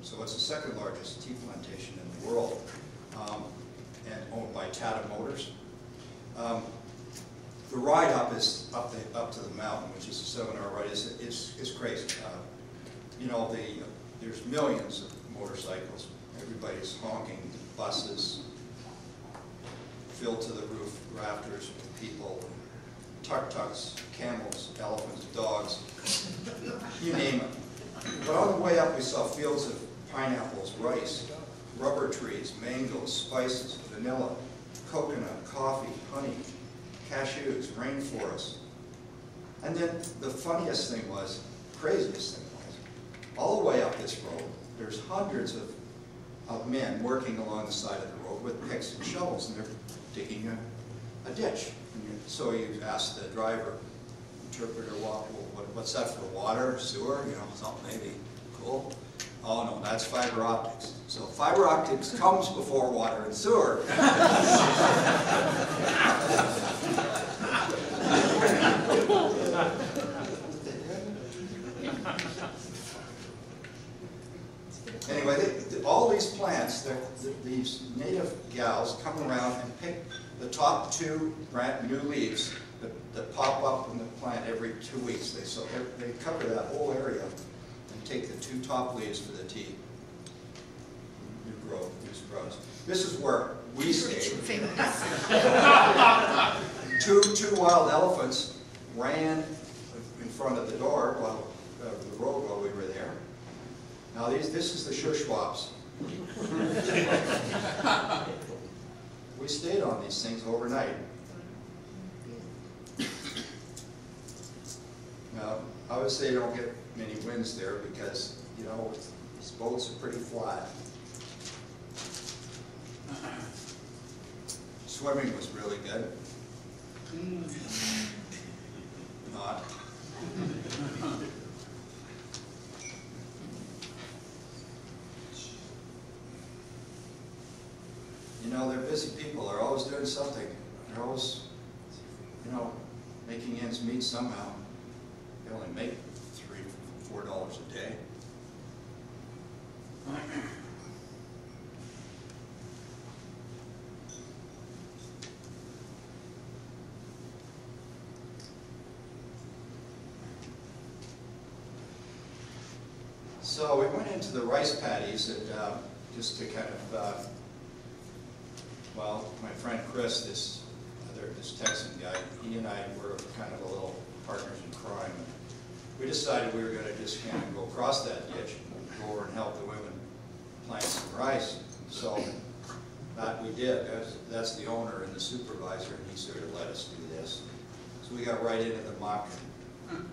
So it's the second largest tea plantation in the world, and owned by Tata Motors. The ride up is up to the mountain, which is a 7-hour ride. It's crazy. You know, there's millions of motorcycles. Everybody's honking. Buses filled to the roof, rafters with people, tuk-tuks, camels, elephants, dogs, you name it. But on the way up, we saw fields of pineapples, rice, rubber trees, mangoes, spices, vanilla, coconut, coffee, honey, cashews, rainforests. And then the funniest thing was, craziest thing was, all the way up this road, there's hundreds of men working along the side of the road with picks and shovels, and they're digging a ditch. And so you ask the driver, interpreter, what's that for, water, sewer, you know, something maybe, cool. Oh no, that's fiber optics. So fiber optics comes before water and sewer. Anyway, all these plants, these native gals come around and pick the top 2 brand new leaves that pop up in the plant every 2 weeks. They cover that whole area and take the 2 top leaves for the tea. New growth. This is where we stayed. Two wild elephants ran in front of the door while the road while we were there. Now this is the Shuswaps. We stayed on these things overnight. Now, I would say you don't get many winds there because, you know, these boats are pretty flat. Swimming was really good. Not. You know, they're busy people. They're always doing something. They're always, you know, making ends meet somehow. They only make $3 or $4 a day. So we went into the rice paddies and just to kind of, well, my friend Chris, this Texan guy, he and I were kind of a little partners in crime. We decided we were going to just kind of go across that ditch and go over and help the women plant some rice. So that we did. That's the owner and the supervisor, and he sort of let us do this. So we got right into the muck and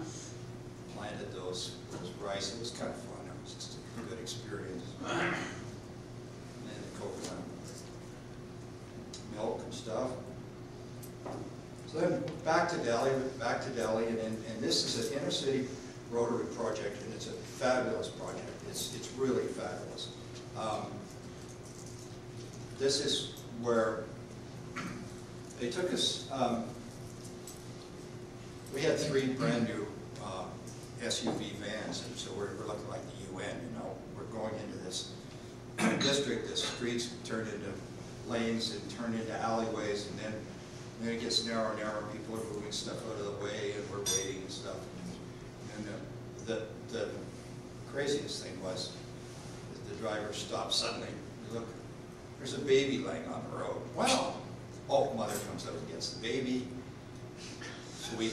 planted those rice. It was kind of fun. It was just a good experience. And then the coconut milk and stuff. So then back to Delhi, and this is an inner city Rotary project, and it's a fabulous project. It's really fabulous. This is where they took us. We had 3 brand new SUV vans, and so we're looking like the UN. You know, we're going into this district. The streets turned into lanes and turned into alleyways, and then it gets narrower and narrower. People are moving stuff out of the way, and we're waiting and stuff. And the craziest thing was the driver stopped suddenly. Look, there's a baby laying on the road. Wow! Oh, mother comes out and gets the baby. So we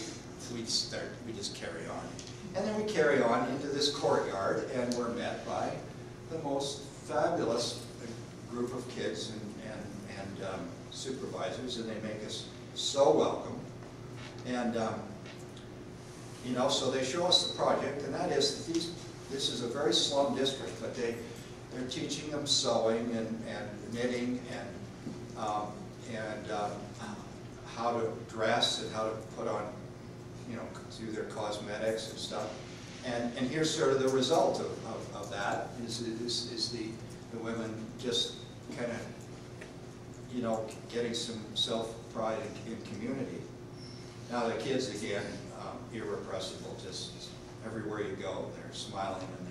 just carry on. And then we carry on into this courtyard, and we're met by the most fabulous group of kids and supervisors, and they make us so welcome. And you know, so they show us the project, and that is this is a very slum district, but they're teaching them sewing and knitting and how to dress and how to put on, you know, do their cosmetics and stuff. And here's sort of the result of that is the women just kind of, you know, getting some self-pride in community. Now the kids, again, irrepressible, just everywhere you go, they're smiling, and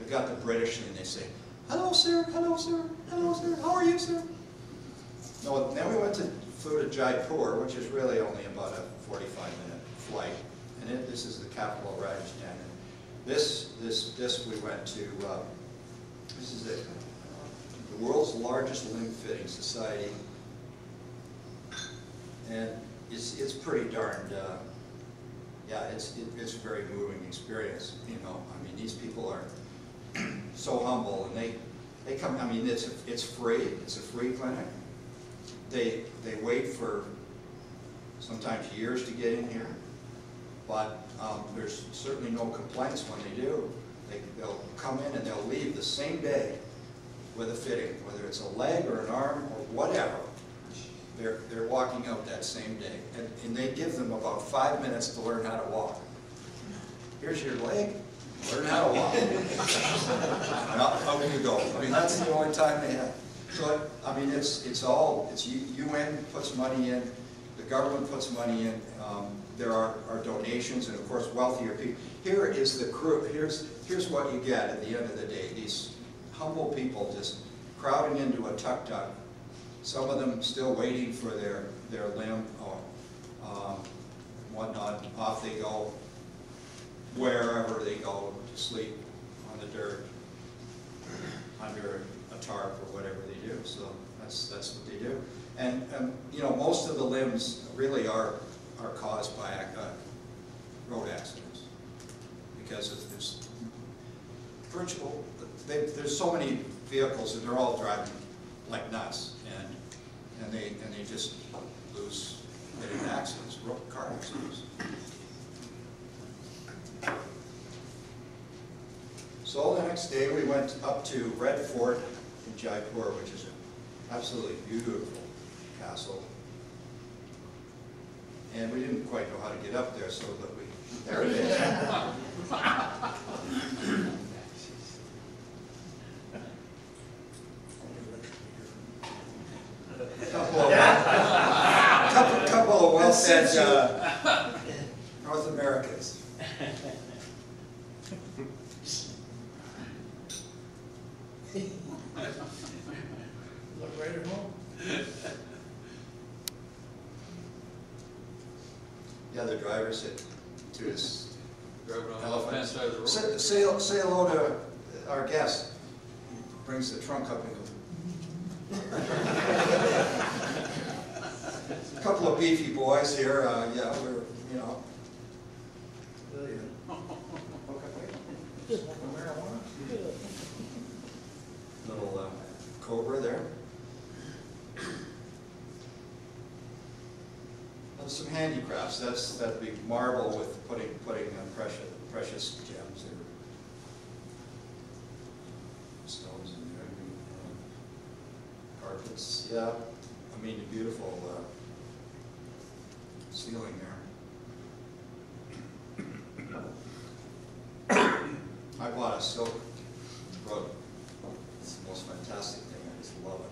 they've got the British thing. They say, hello sir, hello sir, hello sir, how are you sir? No, then we flew to Jaipur, which is really only about a 45-minute flight, and this is the capital of Rajasthan. And this we went to. This is it, the world's largest limb fitting society, and it's pretty darned. Yeah, it's a very moving experience. You know, I mean, these people are so humble, and they come. I mean, it's free. It's a free clinic. They wait for sometimes years to get in here, but there's certainly no complaints when they do. They'll come in and they'll leave the same day with a fitting, whether it's a leg or an arm or whatever. They're walking out that same day, and they give them about 5 minutes to learn how to walk. Here's your leg. Learn how to walk. Out you go. I mean, that's the only time they have. So, I mean, it's UN puts money in, the government puts money in, there are donations, and of course wealthier people. Here is the crew, here's what you get at the end of the day. These humble people just crowding into a tuk-tuk, some of them still waiting for their limb or whatnot. Off they go, wherever they go, to sleep on the dirt, under a tarp or whatever they do. So that's what they do. And you know, most of the limbs really are caused by road accidents, because it's virtual. There's so many vehicles and they're all driving like nuts, and they just lose getting accidents, car accidents. So the next day we went up to Red Fort in Jaipur, which is an absolutely beautiful castle. And we didn't quite know how to get up there, so that there it is. couple of well-fed North Americans. Look right at home. The other driver said to his Elephant side of the road. say hello to our guest. He brings the trunk up and goes. A couple of beefy boys here. Yeah, we're, you know. Little cobra there. Some handicrafts. That'd be marble with putting precious gems or stones in there. Carpets. Yeah, I mean, a beautiful ceiling there. I bought a silk rug. It's the most fantastic thing. I just love it.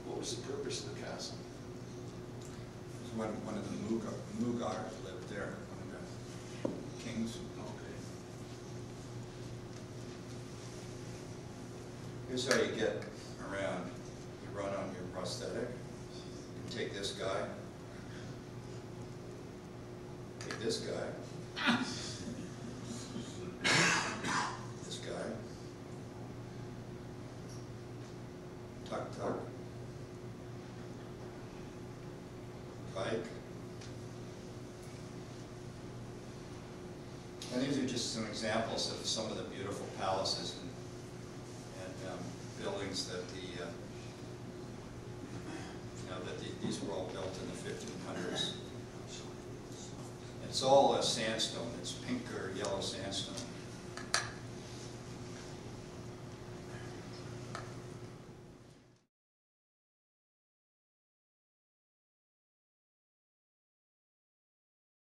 What was the purpose of the castle? One of the Mughals lived there, one of the kings. Okay. Here's how you get around. You run on your prosthetic. You take this guy. Take this guy. This guy. Tuck, tuck. Bike. And these are just some examples of some of the beautiful palaces and buildings that these were all built in the 1500s. It's all sandstone. It's pink or yellow sandstone.